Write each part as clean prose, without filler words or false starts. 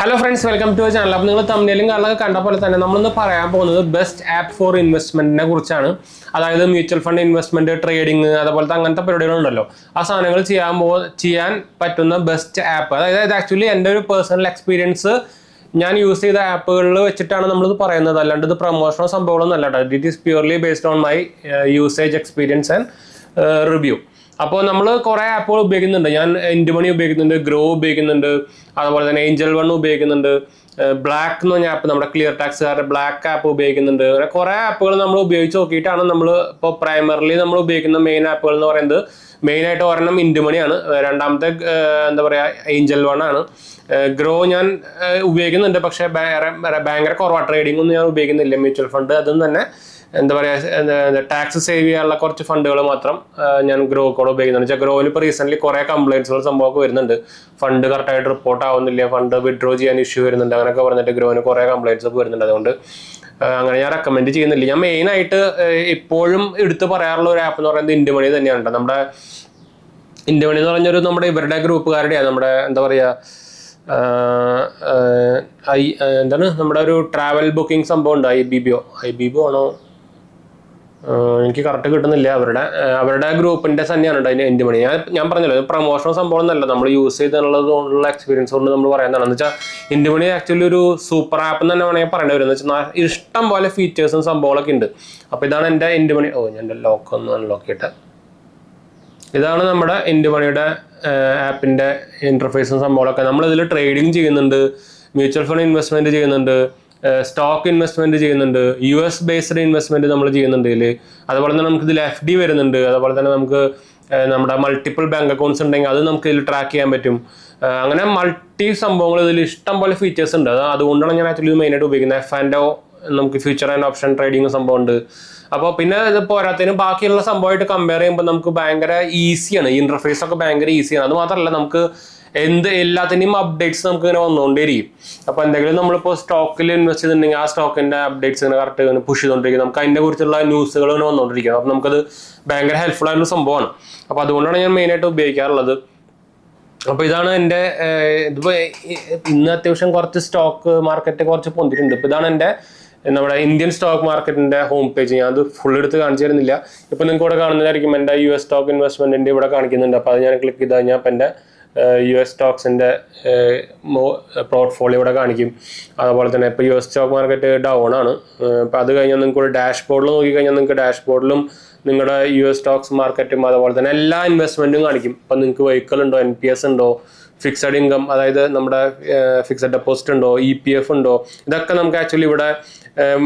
Hello friends, welcome to our channel. അപ്പോൾ നിങ്ങൾ തംബ്നെയിലും കാര്യങ്ങളൊക്കെ കണ്ട പോലെ തന്നെ നമ്മളിന്ന് പറയാൻ പോകുന്നത് ബെസ്റ്റ് ആപ്പ് ഫോർ ഇൻവെസ്റ്റ്മെന്റിനെ കുറിച്ചാണ്. അതായത് മ്യൂച്വൽ ഫണ്ട് ഇൻവെസ്റ്റ്മെന്റ്, ട്രേഡിംഗ്, അതുപോലത്തെ അങ്ങനത്തെ പരിപാടികളുണ്ടല്ലോ. ആ സാധനങ്ങൾ ചെയ്യാൻ പറ്റുന്ന ബെസ്റ്റ് ആപ്പ്. അതായത് ആക്ച്വലി എൻ്റെ ഒരു പേഴ്സണൽ എക്സ്പീരിയൻസ് ഞാൻ യൂസ് ചെയ്ത ആപ്പുകളിൽ വെച്ചിട്ടാണ് നമ്മളിത് പറയുന്നത്. അല്ലാണ്ട് ഇത് പ്രൊമോഷനോ സംഭവങ്ങളൊന്നും അല്ല കേട്ടോ. It is purely based on my usage experience and review. അപ്പോൾ നമ്മൾ കുറേ ആപ്പുകൾ ഉപയോഗിക്കുന്നുണ്ട്. ഞാൻ എൻ്റെ മണി ഉപയോഗിക്കുന്നുണ്ട്, ഗ്രോ ഉപയോഗിക്കുന്നുണ്ട്, അതുപോലെ തന്നെ ഏഞ്ചൽ വൺ ഉപയോഗിക്കുന്നുണ്ട്, ബ്ലാക്ക് എന്ന് പറഞ്ഞ ആപ്പ്, നമ്മുടെ ക്ലിയർ ടാക്സുകാരുടെ ബ്ലാക്ക് ആപ്പ് ഉപയോഗിക്കുന്നുണ്ട്. അങ്ങനെ കുറേ ആപ്പുകൾ നമ്മൾ ഉപയോഗിച്ച് നോക്കിയിട്ടാണ് നമ്മൾ ഇപ്പോൾ പ്രൈമറിലി നമ്മൾ ഉപയോഗിക്കുന്ന മെയിൻ ആപ്പുകൾ എന്ന് പറയുന്നത്. മെയിനായിട്ട് ഒരെണ്ണം ഇൻഡുമണിയാണ്, രണ്ടാമത്തെ എന്താ പറയുക ഏഞ്ചൽ വൺ ആണ്. ഗ്രോ ഞാൻ ഉപയോഗിക്കുന്നുണ്ട്, പക്ഷേ ഭയങ്കര കുറവാണ്. ട്രേഡിംഗ് ഒന്നും ഞാൻ ഉപയോഗിക്കുന്നില്ല. മ്യൂച്വൽ ഫണ്ട് അതും തന്നെ എന്താ പറയുക ടാക്സ് സേവ് ചെയ്യാനുള്ള കുറച്ച് ഫണ്ടുകൾ മാത്രം ഞാൻ ഗ്രോ കൂടെ ഉപയോഗിക്കുന്നുണ്ട്. ഗ്രോയിൽ ഇപ്പോൾ റീസെൻ്റ്ലി കുറേ കംപ്ലയിൻസുകൾ സംഭവമൊക്കെ വരുന്നുണ്ട്. ഫണ്ട് കറക്റ്റായിട്ട് റിപ്പോർട്ട് ആവുന്നില്ല, ഫണ്ട് വിഡ്രോ ചെയ്യാൻ ഇഷ്യൂ വരുന്നുണ്ട്, അങ്ങനെയൊക്കെ പറഞ്ഞിട്ട് ഗ്രോന് കുറേ കംപ്ലയിൻസ് ഒക്കെ വരുന്നുണ്ട്. അതുകൊണ്ട് അങ്ങനെ ഞാൻ റെക്കമെൻഡ് ചെയ്യുന്നില്ല. ഞാൻ മെയിനായിട്ട് ഇപ്പോഴും എടുത്ത് പറയാറുള്ള ഒരു ആപ്പ് എന്ന് പറയുന്നത് ഇൻഡുമണി തന്നെയാണ്. നമ്മുടെ ഇൻഡുമണി എന്ന് പറഞ്ഞൊരു നമ്മുടെ ഇവരുടെ ഗ്രൂപ്പുകാരുടെയാണ്, നമ്മുടെ എന്താ പറയുക എന്താണ് നമ്മുടെ ഒരു ട്രാവൽ ബുക്കിംഗ് സംഭവം ഉണ്ട്. ഐബിബോ ആണോ എനിക്ക് കറക്റ്റ് കിട്ടുന്നില്ല. അവരുടെ ഗ്രൂപ്പിന്റെ തന്നെയാണ് അതിന്റെ എൻ്റെ മണി. ഞാൻ പറഞ്ഞല്ലോ പ്രൊമോഷണൽ സംഭവം എന്നല്ല, നമ്മൾ യൂസ് ചെയ്തുള്ള എക്സ്പീരിയൻസ് കൊണ്ട് നമ്മൾ പറയുന്നതാണ്. എന്ന് വെച്ചാൽ എൻ്റെ മണി ആക്ച്വലി ഒരു സൂപ്പർ ആപ്പ് എന്ന് തന്നെ വേണമെങ്കിൽ പറയേണ്ടി വരും. എന്ന് വെച്ചാൽ ഇഷ്ടം പോലെ ഫീച്ചേഴ്സും സംഭവങ്ങളൊക്കെ ഉണ്ട്. അപ്പോൾ ഇതാണ് എൻ്റെ എൻ്റെ മണി. ഞാൻ എൻ്റെ ലോക്ക് ഒന്ന് അൺലോക്ക് ചെയ്തിട്ട് ഇതാണ് നമ്മുടെ എൻ്റെ മണിയുടെ ആപ്പിൻ്റെ ഇൻ്റർഫേസും സംഭവങ്ങളൊക്കെ. നമ്മളിതിൽ ട്രേഡിങ് ചെയ്യുന്നുണ്ട്, മ്യൂച്വൽ ഫണ്ട് ഇൻവെസ്റ്റ്മെൻറ്റ് ചെയ്യുന്നുണ്ട്, സ്റ്റോക്ക് ഇൻവെസ്റ്റ്മെന്റ് ചെയ്യുന്നുണ്ട്, US ബേസ്ഡ് ഇൻവെസ്റ്റ്മെന്റ് നമ്മൾ ചെയ്യുന്നുണ്ട് ഇതിൽ. അതുപോലെ തന്നെ നമുക്ക് ഇതിൽ FD വരുന്നുണ്ട്. അതുപോലെ തന്നെ നമുക്ക് നമ്മുടെ മൾട്ടിപ്പിൾ ബാങ്ക് അക്കൗണ്ട്സ് ഉണ്ടെങ്കിൽ അത് നമുക്ക് ഇതിൽ ട്രാക്ക് ചെയ്യാൻ പറ്റും. അങ്ങനെ മൾട്ടി സംഭവങ്ങൾ ഇതിൽ ഇഷ്ടം പോലെ ഫീച്ചേഴ്സ് ഉണ്ട്. അതുകൊണ്ടാണ് ഞാൻ ആക്ച്വലി മെയിനായിട്ട് ഉപയോഗിക്കുന്നത്. F&O, നമുക്ക് ഫ്യൂച്ചർ ആൻഡ് ഓപ്ഷൻ ട്രേഡിംഗ് സംഭവം ഉണ്ട്. അപ്പോൾ പിന്നെ ഇത് പോരാത്തതിന് ബാക്കിയുള്ള സംഭവമായിട്ട് കമ്പയർ ചെയ്യുമ്പോൾ നമുക്ക് ഭയങ്കര ഈസിയാണ്. ഇൻ്റർഫേസ് ഒക്കെ ഭയങ്കര ഈസിയാണ്. അത് മാത്രമല്ല നമുക്ക് എല്ലാത്തിൻ്റെയും അപ്ഡേറ്റ്സ് നമുക്ക് ഇങ്ങനെ വന്നുകൊണ്ടേയിരിക്കും. അപ്പോൾ എന്തെങ്കിലും നമ്മളിപ്പോൾ സ്റ്റോക്കിൽ ഇൻവെസ്റ്റ് ചെയ്തിട്ടുണ്ടെങ്കിൽ ആ സ്റ്റോക്കിൻ്റെ അപ്ഡേറ്റ്സ് ഇങ്ങനെ കറക്റ്റ് ഇങ്ങനെ പുഷ് ചെയ്തുകൊണ്ടിരിക്കും. നമുക്ക് അതിനെ കുറിച്ചുള്ള ന്യൂസുകൾ ഇങ്ങനെ വന്നുകൊണ്ടിരിക്കും. അപ്പോൾ നമുക്കത് ഭയങ്കര ഹെൽപ്ഫുൾ ആയിട്ടുള്ള സംഭവമാണ്. അപ്പോൾ അതുകൊണ്ടാണ് ഞാൻ മെയിനായിട്ട് ഉപയോഗിക്കാറുള്ളത്. അപ്പോൾ ഇതാണ് എൻ്റെ ഇതിപ്പോൾ ഇന്ന് അത്യാവശ്യം കുറച്ച് സ്റ്റോക്ക് മാർക്കറ്റ് കുറച്ച് പൊന്തിട്ടുണ്ട്. ഇപ്പോൾ ഇതാണ് എൻ്റെ നമ്മുടെ ഇന്ത്യൻ സ്റ്റോക്ക് മാർക്കറ്റിൻ്റെ ഹോം പേജ്. ഞാൻ അത് ഫുൾ എടുത്ത് കാണിച്ചു തരുന്നില്ല. ഇപ്പോൾ നിങ്ങൾക്ക് ഇവിടെ കാണുന്നതായിരിക്കും എൻ്റെ US സ്റ്റോക്ക് ഇൻവെസ്റ്റ്മെൻറ്റിൻ്റെ ഇവിടെ കാണിക്കുന്നുണ്ട്. അപ്പോൾ അത് ഞാൻ ക്ലിക്ക് ചെയ്ത് കഴിഞ്ഞാൽ അപ്പോൾ എൻ്റെ US സ്റ്റോക്സിൻ്റെ പോർട്ട്ഫോളിയോ ഇവിടെ കാണിക്കും. അതുപോലെ തന്നെ ഇപ്പോൾ US സ്റ്റോക്ക് മാർക്കറ്റ് ഡൗൺ ആണ്. അപ്പോൾ അത് കഴിഞ്ഞാൽ നിങ്ങൾക്ക് ഒരു ഡാഷ്ബോർഡിൽ നോക്കിക്കഴിഞ്ഞാൽ നിങ്ങൾക്ക് ഡാഷ്ബോർഡിലും നിങ്ങളുടെ US സ്റ്റോക്സ് മാർക്കറ്റും അതുപോലെ തന്നെ എല്ലാ ഇൻവെസ്റ്റ്മെൻറ്റും കാണിക്കും. ഇപ്പം നിങ്ങൾക്ക് വെഹിക്കിൾ ഉണ്ടോ, NPS ഉണ്ടോ, ഫിക്സഡ് ഇൻകം അതായത് നമ്മുടെ ഫിക്സഡ് ഡെപ്പോസിറ്റ് ഉണ്ടോ, EPF ഉണ്ടോ, ഇതൊക്കെ നമുക്ക് ആക്ച്വലി ഇവിടെ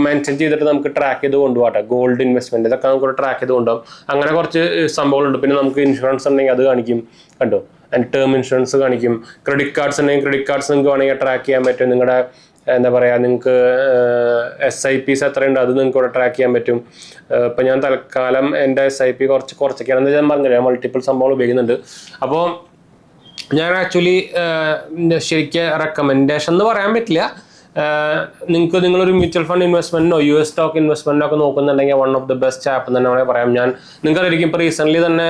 മെൻഷൻ ചെയ്തിട്ട് നമുക്ക് ട്രാക്ക് ചെയ്ത് കൊണ്ടുപോകട്ടെ. ഗോൾഡ് ഇൻവെസ്റ്റ്മെൻറ്റ് ഇതൊക്കെ നമുക്ക് ട്രാക്ക് ചെയ്ത് കൊണ്ടുപോകും. അങ്ങനെ കുറച്ച് സംഭവങ്ങളുണ്ട്. പിന്നെ നമുക്ക് ഇൻഷുറൻസ് ഉണ്ടെങ്കിൽ അത് കാണിക്കും കണ്ടോ. ആൻഡ് ടേം ഇൻഷുറൻസ് കാണിക്കും. ക്രെഡിറ്റ് കാർഡ്സ് ഉണ്ടെങ്കിൽ ക്രെഡിറ്റ് കാർഡ്സ് നിങ്ങൾക്ക് വേണമെങ്കിൽ ട്രാക്ക് ചെയ്യാൻ പറ്റും. നിങ്ങളുടെ എന്താ പറയുക നിങ്ങൾക്ക് SIPs എത്രയുണ്ട് അത് നിങ്ങൾക്ക് ഇവിടെ ട്രാക്ക് ചെയ്യാൻ പറ്റും. ഇപ്പം ഞാൻ തൽക്കാലം എൻ്റെ SIP കുറച്ചൊക്കെയാണെന്ന് ഞാൻ പറഞ്ഞില്ല, മൾട്ടിപ്പിൾ സംഭവങ്ങൾ ഉപയോഗിക്കുന്നുണ്ട്. അപ്പോൾ ഞാൻ ആക്ച്വലി ശരിക്കും റെക്കമെൻഡേഷൻ എന്ന് പറയാൻ പറ്റില്ല. നിങ്ങളൊരു മ്യൂച്വൽ ഫണ്ട് ഇൻവെസ്റ്റ്മെന്റിനോ US സ്റ്റോക്ക് ഇൻവെസ്റ്റ്മെന്റിനോ ഒക്കെ നോക്കുന്നുണ്ടെങ്കിൽ one of the best app എന്ന് തന്നെ വേണമെങ്കിൽ പറയാം. നിങ്ങൾക്കറിയാം ഇപ്പോൾ റീസെൻ്റ്ലി തന്നെ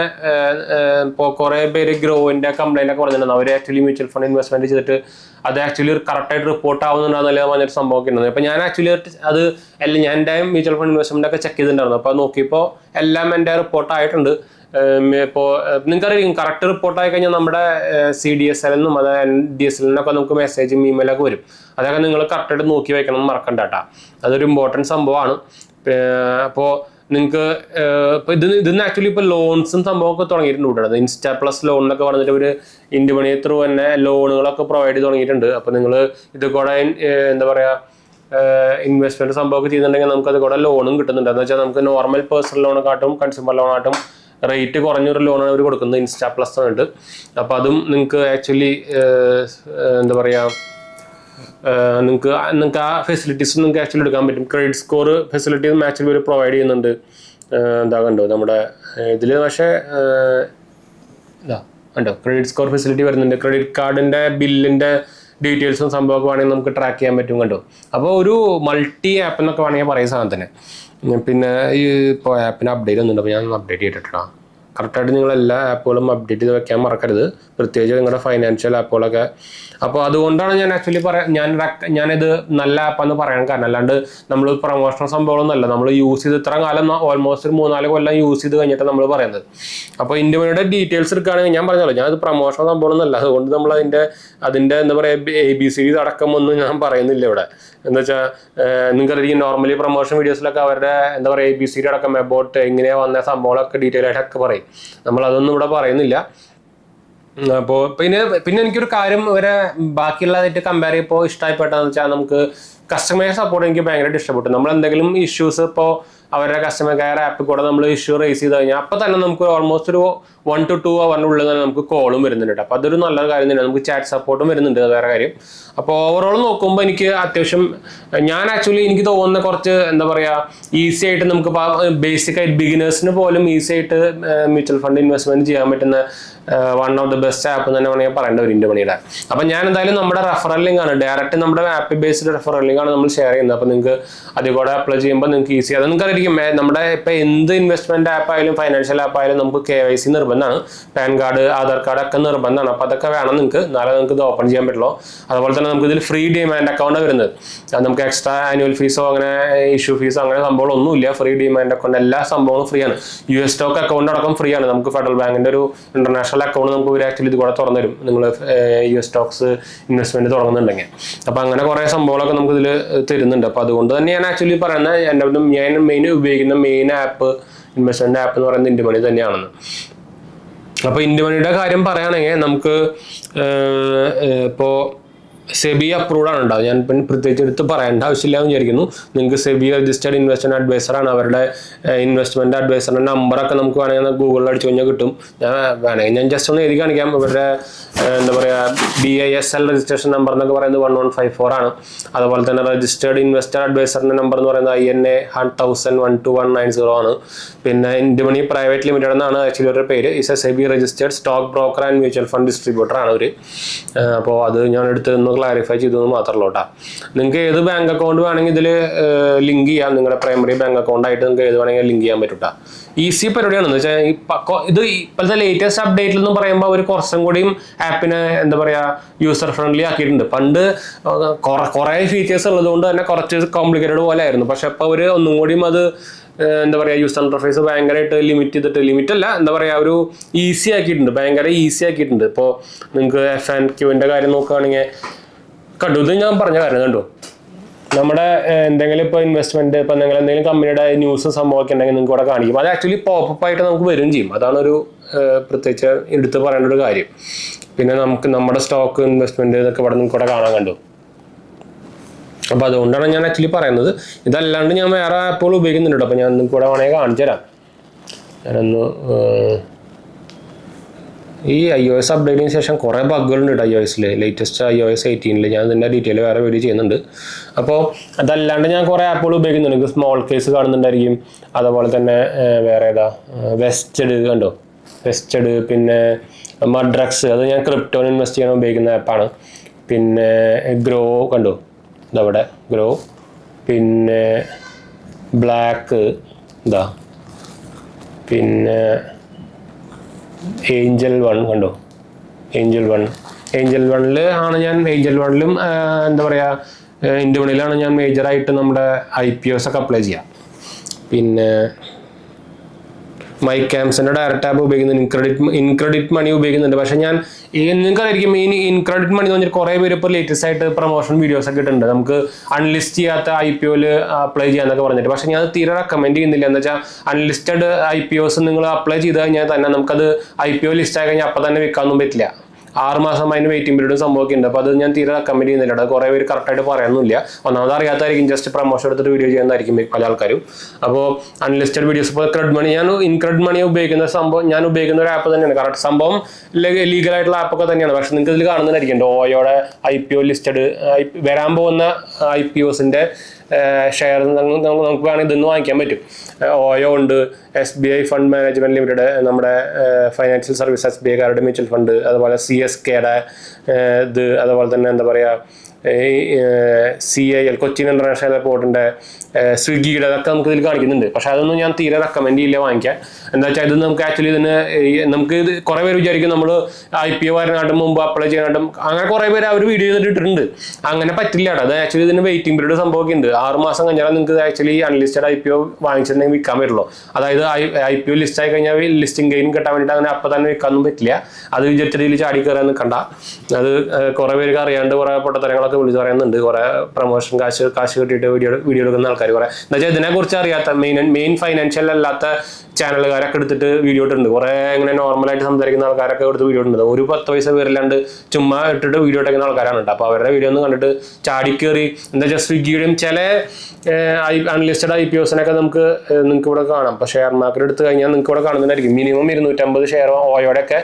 ഇപ്പോൾ കുറേ പേര് ഗ്രോവിൻ്റെ കംപ്ലൈൻ്റ് ഒക്കെ പറഞ്ഞിട്ടുണ്ടായിരുന്നു. അവർ ആക്ച്വലി മ്യൂച്വൽ ഫണ്ട് ഇൻവെസ്റ്റ്മെന്റ് ചെയ്തിട്ട് അത് ആക്ച്വലി കറക്റ്റായിട്ട് റിപ്പോർട്ട് ആവുന്നുണ്ടെന്നല്ല പറഞ്ഞൊരു സംഭവമൊക്കെ ഉണ്ട്. അപ്പോൾ ഞാൻ ആക്ച്വലി ഞാൻ എൻ്റെ മ്യൂച്വൽ ഫണ്ട് ഇൻവെസ്റ്റ്മെന്റ് ഒക്കെ ചെക്ക് ചെയ്തിട്ടുണ്ടായിരുന്നു. അപ്പോൾ നോക്കിയപ്പോൾ എല്ലാം എൻ്റെ റിപ്പോർട്ട് ആയിട്ടുണ്ട്. ഇപ്പോൾ നിങ്ങൾക്കറിയാം കറക്റ്റ് റിപ്പോർട്ടായി കഴിഞ്ഞാൽ നമ്മുടെ CDSL എന്നും അതായത് NDSL എന്നൊക്കെ നമുക്ക് മെസ്സേജും ഇമെയിലൊക്കെ വരും. അതൊക്കെ നിങ്ങൾ കറക്റ്റായിട്ട് നോക്കി വയ്ക്കണം എന്ന് മറക്കണ്ട കേട്ടോ. അതൊരു ഇമ്പോർട്ടൻറ്റ് സംഭവമാണ്. അപ്പോൾ നിങ്ങൾക്ക് ഇപ്പോൾ ഇതിന്ന് ആക്ച്വലി ഇപ്പോൾ ലോൺസും സംഭവമൊക്കെ തുടങ്ങിയിട്ടുണ്ട്. അത് ഇൻസ്റ്റാ പ്ലസ് ലോൺ എന്നൊക്കെ പറഞ്ഞിട്ട് ഒരു ഇൻഡുമണി ത്രൂ തന്നെ ലോണുകളൊക്കെ പ്രൊവൈഡ് ചെയ്ത് തുടങ്ങിയിട്ടുണ്ട്. അപ്പോൾ നിങ്ങൾ ഇത് കൂടെ എന്താ പറയുക ഇൻവെസ്റ്റ്മെൻറ്റ് സംഭവമൊക്കെ ചെയ്യുന്നുണ്ടെങ്കിൽ നമുക്ക് അത് കൂടെ ലോണും കിട്ടുന്നുണ്ട്. എന്ന് വെച്ചാൽ നമുക്ക് നോർമൽ പേഴ്സണൽ ലോണെക്കാട്ടും കൺസ്യൂമർ ലോണായിട്ടും റേറ്റ് കുറഞ്ഞൊരു ലോണാണ് അവർ കൊടുക്കുന്നത്, ഇൻസ്റ്റാ പ്ലസ് ഉണ്ട്. അപ്പോൾ അതും നിങ്ങൾക്ക് ആക്ച്വലി എന്താ പറയുക നിങ്ങൾക്ക് ആ ഫെസിലിറ്റീസ് നിങ്ങൾക്ക് ആക്ച്വലി എടുക്കാൻ പറ്റും. ക്രെഡിറ്റ് സ്കോർ ഫെസിലിറ്റീസും ആക്ച്വലി അവർ പ്രൊവൈഡ് ചെയ്യുന്നുണ്ട്. എന്താ കണ്ടോ നമ്മുടെ ഇതിൽ പക്ഷേ കണ്ടോ ക്രെഡിറ്റ് സ്കോർ ഫെസിലിറ്റി വരുന്നുണ്ട്. ക്രെഡിറ്റ് കാർഡിൻ്റെ ബില്ലിൻ്റെ ഡീറ്റെയിൽസും സംഭവമൊക്കെ വേണമെങ്കിൽ നമുക്ക് ട്രാക്ക് ചെയ്യാൻ പറ്റും കണ്ടോ. അപ്പോൾ ഒരു മൾട്ടി ആപ്പ് എന്നൊക്കെ വേണമെങ്കിൽ പറയുന്ന സാധനം തന്നെ. പിന്നെ ഈ ഇപ്പോൾ ആപ്പിന് അപ്ഡേറ്റ് ഒന്നുണ്ട്. അപ്പോൾ ഞാൻ അപ്ഡേറ്റ് ചെയ്തിട്ടാ കറക്റ്റായിട്ട് നിങ്ങൾ എല്ലാ ആപ്പുകളും അപ്ഡേറ്റ് ചെയ്ത് വെക്കാൻ മറക്കരുത്, പ്രത്യേകിച്ച് നിങ്ങളുടെ ഫൈനാൻഷ്യൽ ആപ്പുകളൊക്കെ. അപ്പോൾ അതുകൊണ്ടാണ് ഞാൻ ആക്ച്വലി ഞാനിത് നല്ല ആപ്പാന്ന് പറയാൻ കാരണം. അല്ലാണ്ട് നമ്മൾ പ്രൊമോഷണൽ സംഭവമൊന്നുമല്ല, നമ്മൾ യൂസ് ചെയ്ത് ഇത്ര കാലം ഓൾമോസ്റ്റ് ഒരു 3-4 കൊല്ലം യൂസ് ചെയ്ത് കഴിഞ്ഞിട്ട് നമ്മൾ പറയുന്നത്. അപ്പോൾ ഇന്ത്യ മണിയുടെ ഡീറ്റെയിൽസ് എടുക്കുകയാണെങ്കിൽ ഞാൻ പറഞ്ഞല്ലോ, ഞാനത് പ്രൊമോഷണൽ സംഭവമൊന്നുമല്ല. അതുകൊണ്ട് നമ്മൾ അതിൻ്റെ എന്താ പറയുക ABCD അടക്കമൊന്നും ഞാൻ പറയുന്നില്ല ഇവിടെ. എന്താ വെച്ചാൽ നിങ്ങൾക്കറിയാം നോർമലി പ്രൊമോഷൻ വീഡിയോസിലൊക്കെ അവരുടെ എന്താ പറയുക ABCD അടക്കം അബൌട്ട് എങ്ങനെയാണ് വന്ന സംഭവങ്ങളൊക്കെ ഡീറ്റെയിൽ ആയിട്ടൊക്കെ പറയും. നമ്മളതൊന്നും ഇവിടെ പറയുന്നില്ല. അപ്പോൾ പിന്നെ എനിക്കൊരു കാര്യം ഇവരെ ബാക്കിയുള്ളതായിട്ട് കമ്പയർ ചെയ്യുമ്പോൾ ഇഷ്ടമായിപ്പെട്ടതെന്ന് വെച്ചാൽ, നമുക്ക് കസ്റ്റമർ സപ്പോർട്ട് എനിക്ക് ഭയങ്കരമായിട്ട് ഇഷ്ടപ്പെട്ടു. നമ്മൾ എന്തെങ്കിലും ഇഷ്യൂസ് ഇപ്പോൾ അവരുടെ കസ്റ്റമർ കെയർ ആപ്പിൽ കൂടെ നമ്മൾ ഇഷ്യൂ റേസ് ചെയ്ത് കഴിഞ്ഞാൽ അപ്പോൾ തന്നെ നമുക്ക് ഓൾമോസ്റ്റ് ഒരു 1 to 2 hour തന്നെ നമുക്ക് കോളും വരുന്നുണ്ട്. അപ്പോൾ അതൊരു നല്ല കാര്യം തന്നെയാണ്. നമുക്ക് ചാറ്റ് സപ്പോർട്ടും വരുന്നുണ്ട്, വേറെ കാര്യം. അപ്പോൾ ഓവറോൾ നോക്കുമ്പോൾ എനിക്ക് അത്യാവശ്യം എനിക്ക് തോന്നുന്ന കുറച്ച് എന്താ പറയുക ഈസി ആയിട്ട് നമുക്ക് ബേസിക് ആയിട്ട് ബിഗിനേഴ്സിന് പോലും ഈസി ആയിട്ട് മ്യൂച്വൽ ഫണ്ട് ഇൻവെസ്റ്റ്മെന്റ് ചെയ്യാൻ പറ്റുന്ന one of the best app തന്നെ വേണമെങ്കിൽ പറയേണ്ട ഒരു ഇന്ത്യ മണിയുടെ. അപ്പം ഞാൻ എന്തായാലും നമ്മുടെ റെഫറൽ ലിങ്ക് ആണ്, ഡയറക്റ്റ് നമ്മുടെ ആപ്പ് ബേസ്ഡ് റെഫറൽ ലിങ്ക് ആണ് നമ്മൾ ഷെയർ ചെയ്യുന്നത്. അപ്പോൾ നിങ്ങൾക്ക് അതിൽ കൂടെ അപ്ലൈ ചെയ്യുമ്പോൾ നിങ്ങൾക്ക് ഈസി. അത് നിങ്ങൾക്ക് അറിയിക്കും, നമ്മുടെ ഇപ്പോൾ എന്ത് ഇൻവെസ്റ്റ്മെന്റ് ആപ്പ് ആയാലും ഫൈനാൻഷ്യൽ ആപ്പ് ആയാലും നമുക്ക് KYC നിർബന്ധമാണ്, പാൻ കാർഡ് ആധാർ കാർഡ് ഒക്കെ നിർബന്ധമാണ്. അപ്പോൾ അതൊക്കെ വേണം നിങ്ങൾക്ക്, എന്നാലേ നിങ്ങൾക്ക് ഇത് ഓപ്പൺ ചെയ്യാൻ പറ്റുള്ളൂ. അതുപോലെ തന്നെ നമുക്ക് ഇതിൽ ഫ്രീ ഡിമാൻഡ് അക്കൗണ്ട് വരുന്നത്. നമുക്ക് എക്സ്ട്രാ ആനുവൽ ഫീസോ അങ്ങനെ ഇഷ്യൂ ഫീസോ അങ്ങനെ സംഭവങ്ങളൊന്നുമില്ല. ഫ്രീ ഡിമാൻഡ് അക്കൗണ്ട് എല്ലാ സംഭവങ്ങളും ഫ്രീ ആണ്. US സ്റ്റോക്ക് അക്കൗണ്ട് അടക്കം ഫ്രീ ആണ്. നമുക്ക് ഫെഡറൽ ബാങ്കിന്റെ ഒരു ഇന്റർനാഷണൽ അക്കൗണ്ട് നമുക്ക് ആക്ച്വലി ഇത് കൂടെ തുറന്നു തരും, നിങ്ങൾ US സ്റ്റോക്സ് ഇൻവെസ്റ്റ്മെന്റ് തുടങ്ങുന്നുണ്ടെങ്കിൽ. അപ്പൊ അങ്ങനെ കുറെ സംഭവങ്ങളൊക്കെ നമുക്ക് ഇതിൽ തരുന്നുണ്ട്. അപ്പൊ അതുകൊണ്ട് തന്നെ ഞാൻ ആക്ച്വലി പറയുന്നത് ഞാൻ ഉപയോഗിക്കുന്ന മെയിൻ ആപ്പ് ഇൻവെസ്റ്റ്മെന്റ് ആപ്പ് എന്ന് പറയുന്നത് ഇന്ത്യ മണി തന്നെയാണെന്ന്. അപ്പൊ ഇന്ത്യ മണിയുടെ കാര്യം പറയുകയാണെങ്കിൽ നമുക്ക് ഇപ്പോൾ സെബി അപ്രൂവ്ഡ് ആണ് ഉണ്ടാവും. ഞാൻ പ്രത്യേകിച്ച് എടുത്ത് പറയേണ്ട ആവശ്യമില്ല എന്ന് വിചാരിക്കുന്നു. നിങ്ങൾക്ക് സെബി രജിസ്റ്റേർഡ് ഇൻവെസ്റ്റ്മെന്റ് അഡ്വൈസർ ആണ്. അവരുടെ ഇൻവെസ്റ്റ്മെന്റ് അഡ്വൈസറിന്റെ നമ്പറൊക്കെ നമുക്ക് വേണമെങ്കിൽ ഗൂഗിളിൽ അടിച്ചു കഴിഞ്ഞാൽ കിട്ടും. ഞാൻ ജസ്റ്റ് ഒന്ന് എഴുതി കാണിക്കാം. ഇവരുടെ എന്താ പറയുക BISL രജിസ്ട്രേഷൻ നമ്പർ എന്നൊക്കെ പറയുന്നത് 1154 ആണ്. അതുപോലെ തന്നെ രജിസ്റ്റേർഡ് ഇൻവെസ്റ്റർ അഡ്വൈസറിന്റെ നമ്പർ എന്ന് പറയുന്നത് INA 1000-12190 ആണ്. പിന്നെ ഇന്ത്യ മണി പ്രൈവറ്റ് ലിമിറ്റഡ് എന്നാണ് ആക്ച്വലി അവരുടെ പേര്. Is A SEBI registered stock broker and mutual fund distributor ആണ് അവർ. അപ്പോൾ അത് ഞാൻ എടുത്ത് ക്ലാരിഫൈ ചെയ്തതെന്ന് മാത്രമല്ല കേട്ടോ. നിങ്ങൾക്ക് ഏത് ബാങ്ക് അക്കൗണ്ട് വേണമെങ്കിൽ ഇതിൽ ലിങ്ക് ചെയ്യാം. നിങ്ങളുടെ പ്രൈമറി ബാങ്ക് അക്കൗണ്ട് ആയിട്ട് നിങ്ങൾക്ക് ഏത് വേണമെങ്കിൽ ലിങ്ക് ചെയ്യാൻ പറ്റും കേട്ടോ. ഈസി പരിപാടിയാണെന്ന് വെച്ചാൽ ഇത് ഇപ്പോഴത്തെ ലേറ്റസ്റ്റ് അപ്ഡേറ്റിൽ എന്ന് പറയുമ്പോൾ അവർ കുറച്ചും കൂടിയും ആപ്പിനെ എന്താ പറയുക യൂസർ ഫ്രണ്ട്ലി ആക്കിയിട്ടുണ്ട്. പണ്ട് കുറേ ഫീച്ചേഴ്സ് ഉള്ളതുകൊണ്ട് തന്നെ കുറച്ച് കോംപ്ലിക്കേറ്റഡ് പോലെ ആയിരുന്നു. പക്ഷെ അപ്പോൾ അവർ ഒന്നും കൂടിയും അത് എന്താ പറയുക യൂസർ ഇന്റർഫേസ് ഭയങ്കരമായിട്ട് ലിമിറ്റല്ല എന്താ പറയുക ഒരു ഈസി ആക്കിയിട്ടുണ്ട്, ഭയങ്കര ഈസി ആക്കിയിട്ടുണ്ട്. ഇപ്പോൾ നിങ്ങൾക്ക് FAQ കാര്യം നോക്കുകയാണെങ്കിൽ കണ്ടു, ഇത് ഞാൻ പറഞ്ഞ കാര്യം കണ്ടു. നമ്മുടെ എന്തെങ്കിലും ഇപ്പോൾ ഇൻവെസ്റ്റ്മെന്റ് ഇപ്പം നിങ്ങൾ എന്തെങ്കിലും കമ്പനിയുടെ ന്യൂസ് സംഭവമൊക്കെ ഉണ്ടെങ്കിൽ നിങ്ങൾക്ക് ഇവിടെ കാണിക്കും. അത് ആക്ച്വലി പോപ്പപ്പ് ആയിട്ട് നമുക്ക് വരും ചെയ്യും. അതാണ് ഒരു പ്രത്യേകിച്ച് എടുത്ത് പറയേണ്ട ഒരു കാര്യം. പിന്നെ നമുക്ക് നമ്മുടെ സ്റ്റോക്ക് ഇൻവെസ്റ്റ്മെന്റ് ഇതൊക്കെ ഇവിടെ നിങ്ങൾക്ക് ഇവിടെ കാണാൻ കണ്ടു. അപ്പോൾ അതുകൊണ്ടാണ് ഞാൻ ആക്ച്വലി പറയുന്നത്. ഇതല്ലാണ്ട് ഞാൻ വേറെ ആപ്പുകൾ ഉപയോഗിക്കുന്നുണ്ട്. അപ്പോൾ ഞാൻ നിങ്ങൾക്ക് ഇവിടെ വേണമെങ്കിൽ കാണിച്ചു തരാം. ഞാനൊന്ന് ഈ iOS അപ്ഡേറ്റിന് ശേഷം കുറേ ബഗ്ഗുകളുണ്ട് കേട്ടോ iOSൽ. ലേറ്റസ്റ്റ് iOS 18 ഞാൻ ഇതിൻ്റെ ഡീറ്റെയിൽ വേറെ വീഡിയോ ചെയ്യുന്നുണ്ട്. അപ്പോൾ അതല്ലാണ്ട് ഞാൻ കുറേ ആപ്പുകൾ ഉപയോഗിക്കുന്നുണ്ട്. നിങ്ങൾക്ക് സ്മോൾ കേസ് കാണുന്നുണ്ടായിരിക്കും. അതുപോലെ തന്നെ വേറെ ഏതാ വെസ്റ്റഡ് കണ്ടോ, വെസ്റ്റഡ്, പിന്നെ മഡ്രക്സ്, അത് ഞാൻ ക്രിപ്റ്റോയിൽ ഇൻവെസ്റ്റ് ചെയ്യാൻ ഉപയോഗിക്കുന്ന ആപ്പാണ്. പിന്നെ ഗ്രോ കണ്ടോ, ഇതവിടെ ഗ്രോ, പിന്നെ ബ്ലാക്ക് ഇതാ, പിന്നെ ഏഞ്ചൽ 1 കണ്ടോ, ഏഞ്ചൽ 1 ആണ് ഞാൻ. ഏഞ്ചൽ 1ലും എന്താ പറയുക ഇന്ത്യ മണിയിലാണ് ഞാൻ മേജറായിട്ട് നമ്മുടെ IPOs ഒക്കെ അപ്ലൈ ചെയ്യാം. പിന്നെ മൈ ക്യാംസിൻ്റെ ഡയറക്റ്റ് ആപ്പ് ഉപയോഗിക്കുന്നുണ്ട്, ഇൻക്രെഡിറ്റ് മണി ഉപയോഗിക്കുന്നുണ്ട്. പക്ഷേ ഞാൻ നിങ്ങൾക്കറിയായിരിക്കും ഈ ഇൻക്രെഡിറ്റ് മണി എന്ന് പറഞ്ഞാൽ കുറേ പേര് ഇപ്പോൾ ലേറ്റസ്റ്റ് ആയിട്ട് പ്രൊമോഷൻ വീഡിയോസ് ഒക്കെ ഇട്ടിട്ടുണ്ട്. നമുക്ക് അൺലിസ്റ്റ് ചെയ്യാത്ത IPOയിൽ അപ്ലൈ ചെയ്യാന്നൊക്കെ പറഞ്ഞിട്ട്. പക്ഷേ ഞാൻ തീരെ റെക്കമെൻഡ് ചെയ്യുന്നില്ല. എന്ന് വെച്ചാൽ അൺലിസ്റ്റഡ് IPOs നിങ്ങൾ അപ്ലൈ ചെയ്ത് കഴിഞ്ഞാൽ തന്നെ നമുക്കത് IPO ലിസ്റ്റ് ആയി കഴിഞ്ഞാൽ അപ്പം തന്നെ വിൽക്കാനൊന്നും പറ്റില്ല. 6 മാസം അതിന് വെയിറ്റിംഗ് പീരീഡും സംഭവമൊക്കെ ഉണ്ട്. അപ്പോൾ അത് ഞാൻ തീരെ റെക്കമെൻഡ് ചെയ്യുന്നില്ല. അത് കുറേ പേര് കറക്റ്റായിട്ട് പറയാനൊന്നുമില്ല. ഒന്നാമത് അറിയാത്തായിരിക്കും, ജസ്റ്റ് പ്രൊമോഷൻ എടുത്തിട്ട് വീഡിയോ ചെയ്യുന്നതായിരിക്കും പല ആൾക്കാരും. അപ്പോൾ അൺലിസ്റ്റഡ് വീഡിയോസ് ഇപ്പോൾ ക്രെഡിറ്റ് മണി, ഞാൻ ഇൻക്രെഡിറ്റ് മണി ഉപയോഗിക്കുന്ന സംഭവം, ഞാൻ ഉപയോഗിക്കുന്ന ഒരു ആപ്പ് തന്നെയാണ്. കറക്റ്റ് സംഭവം ലീഗലായിട്ടുള്ള ആപ്പൊക്കെ തന്നെയാണ്. പക്ഷെ നിങ്ങൾക്ക് ഇതിൽ കാണുന്നതായിരിക്കും ഓയോയുടെ IPO ലിസ്റ്റഡ് വരാൻ പോകുന്ന IPOസിൻ്റെ ഷെയർ നമുക്ക് വേണമെങ്കിൽ ഇതൊന്ന് വാങ്ങിക്കാൻ പറ്റും. ഓയോ ഉണ്ട്, SBI ഫണ്ട് മാനേജ്മെന്റ് ലിമിറ്റഡ്, നമ്മുടെ ഫൈനാൻഷ്യൽ സർവീസ് SBI കാരുടെ മ്യൂച്വൽ ഫണ്ട്, അതുപോലെ CSKയുടെ ഇത്, അതുപോലെ തന്നെ എന്താ പറയുക CIL കൊച്ചിൻ ഇന്റർനാഷണൽ എയർപോർട്ടിന്റെ, സ്വിഗ്ഗിയുടെ അതൊക്കെ നമുക്ക് ഇതിൽ കാണിക്കുന്നുണ്ട്. പക്ഷെ അതൊന്നും ഞാൻ തീരെ റെക്കമെൻഡ് ചെയ്യില്ല വാങ്ങിക്കാൻ. എന്താ വെച്ചാൽ ഇത് നമുക്ക് ആക്ച്വലി നമുക്ക് ഇത് കുറെ പേര് വിചാരിക്കും നമ്മൾ IPO വരാനായിട്ടും മുമ്പ് അപ്ലൈ ചെയ്യാനായിട്ടും, അങ്ങനെ കുറെ പേര് അവർ വീഡിയോ ചെയ്തിട്ടുണ്ട്. അങ്ങനെ പറ്റില്ല കേട്ടോ. അത് ആക്ച്വലി ഇതിന് വെയിറ്റിംഗ് പീരീഡ് സംഭവമൊക്കെ ഉണ്ട്. 6 മാസം കഴിഞ്ഞാൽ നിങ്ങൾക്ക് ആക്ച്വലി അൺലിസ്റ്റഡ് IPO വാങ്ങിച്ചിട്ടുണ്ടെങ്കിൽ വിൽക്കാൻ പറ്റുള്ളൂ. അതായത് IPO ലിസ്റ്റ് ആയി കഴിഞ്ഞാൽ ലിസ്റ്റിംഗ് ഗെയിൻ കിട്ടാൻ വേണ്ടിയിട്ട് അങ്ങനെ അപ്പം തന്നെ വിൽക്കാനൊന്നും പറ്റില്ല. അത് വിചാരിച്ചിട്ട് ചാടി കയറാൻ നിൽക്കണ്ട. അത് കുറെ പേർക്ക് അറിയാണ്ട് കുറെ പൊട്ടത്തരങ്ങളൊക്കെ വിളിച്ച് പറയുന്നുണ്ട്. കുറെ പ്രൊമോഷൻ കാശ് കിട്ടിയിട്ട് വീഡിയോ എടുക്കുന്ന ആൾക്കാർ കുറെ, എന്താ വെച്ചാൽ ഇതിനെക്കുറിച്ച് അറിയാത്ത മെയിൻ ഫൈനാൻഷ്യൽ അല്ലാത്ത ചാനലുകാരൊക്കെ എടുത്തിട്ട് വീഡിയോ ഇട്ടുണ്ട്. കുറെ ഇങ്ങനെ നോർമലായിട്ട് സംസാരിക്കുന്ന ആൾക്കാരൊക്കെ എടുത്ത് വീഡിയോ ഇട്ടുണ്ട്. ഒരു 10 പൈസ പേരില്ലാണ്ട് ചുമ്മാ ഇട്ടിട്ട് വീഡിയോ എടുക്കുന്ന ആൾക്കാരാണ് കേട്ടോ. അപ്പോൾ അവരുടെ വീഡിയോ ഒന്ന് കണ്ടിട്ട് ചാടിക്കേറി, എന്താ വെച്ചാൽ സ്വിഗ്ഗിയുടെയും ചില അൺലിസ്റ്റഡ് IPOസിനൊക്കെ നിങ്ങൾക്ക് ഇവിടെ കാണാം. അപ്പോൾ ഷെയർ മാർക്കറ്റ് എടുത്ത് കഴിഞ്ഞാൽ നിങ്ങൾക്ക് ഇവിടെ കാണുന്നുണ്ടായിരിക്കും. മിനിമം 250 ഷെയർ, ഓയോടെയൊക്കെ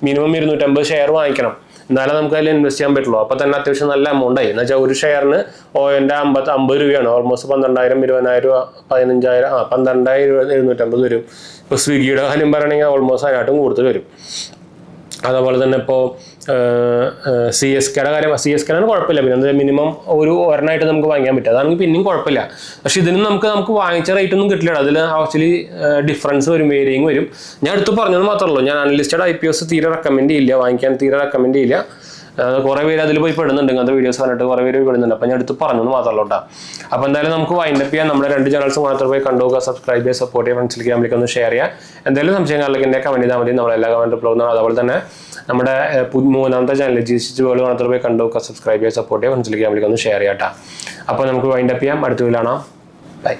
മിനിമം 250 ഷെയർ വാങ്ങിക്കണം, എന്നാലേ നമുക്ക് അതിൽ ഇൻവെസ്റ്റ് ചെയ്യാൻ പറ്റുള്ളൂ. അപ്പോൾ തന്നെ അത്യാവശ്യം നല്ല എമൗണ്ട് ആയി. എന്ന് വെച്ചാൽ ഒരു ഷെയറിന് ഓയോന്റെ 50 രൂപയാണ്. ഓൾമോസ്റ്റ് 12,000, 20,000, 15,000, 12,750 വരും. ഇപ്പോൾ സ്വിഗ്ഗിയുടെ കാര്യം പറയണമെങ്കിൽ ഓൾമോസ്റ്റ് അതിനായിട്ടും കൂടുതൽ വരും. അതുപോലെ തന്നെ ഇപ്പോൾ CSKയുടെ കാര്യം, CSKയാണ് കുഴപ്പമില്ല. പിന്നെ മിനിമം ഒരെണ്ണമായിട്ട് നമുക്ക് വാങ്ങിക്കാൻ പറ്റും, അതാണെങ്കിൽ പിന്നെയും കുഴപ്പമില്ല. പക്ഷെ ഇതിന് നമുക്ക് വാങ്ങിച്ച റേറ്റ് ഒന്നും കിട്ടില്ല. അതിൽ ആക്ച്വലി ഡിഫറൻസ് വരും, വേരിയിങ് വരും. ഞാൻ എടുത്ത് പറഞ്ഞത് മാത്രമേ ഉള്ളൂ. ഞാൻ അൺലിസ്റ്റഡ് IPOs തീരെ റെക്കമെൻഡ് ചെയ്യില്ല, വാങ്ങിക്കാൻ തീരെ റെക്കമെൻഡ് ചെയ്യില്ല. കുറെ പേര് അതിൽ പോയി പെടുന്നുണ്ട്, അങ്ങനത്തെ വീഡിയോസ് കണ്ടിട്ട് കുറെ പേര് പെടുന്നുണ്ട്. അപ്പം ഞാൻ എടുത്ത് പറഞ്ഞെന്ന് മാത്രമല്ല കേട്ടോ. അപ്പോൾ എന്തായാലും നമുക്ക് വൈൻഡപ്പ് ചെയ്യാം. നമ്മുടെ 2 ചാനൽസ് മാത്രം പോയി കണ്ടുപോകുക, സബ്സ്ക്രൈബ് ചെയ്യുക, സപ്പോർട്ട് ചെയ്യുക, ഫ്രണ്ട്സിലേക്ക് നമ്മൾക്ക് ഒന്ന് ഷെയർ ചെയ്യുക. എന്തെങ്കിലും സംശയങ്ങളിലേക്ക് എന്നെ കമന്റ് ചെയ്താൽ മതി. നമ്മളെല്ലാ കമന്റ് ബ്ലോഗ്. അതുപോലെ തന്നെ നമ്മുടെ 3ാമത്തെ ചാനൽ GCH വേൾഡ് മാത്രം പോയി കണ്ടുപോകുക, സബ്സ്ക്രൈബ് ചെയ്യുക, സപ്പോർട്ട് ചെയ്യുക, ഫ്രണ്ട്സിലേക്ക് നമ്മൾക്ക് ഒന്ന് ഷെയർ ചെയ്യാം കേട്ടോ. അപ്പോൾ നമുക്ക് വൈൻഡപ്പ് ചെയ്യാം. അടുത്ത വീഡിയോ കാണാം. ബൈ.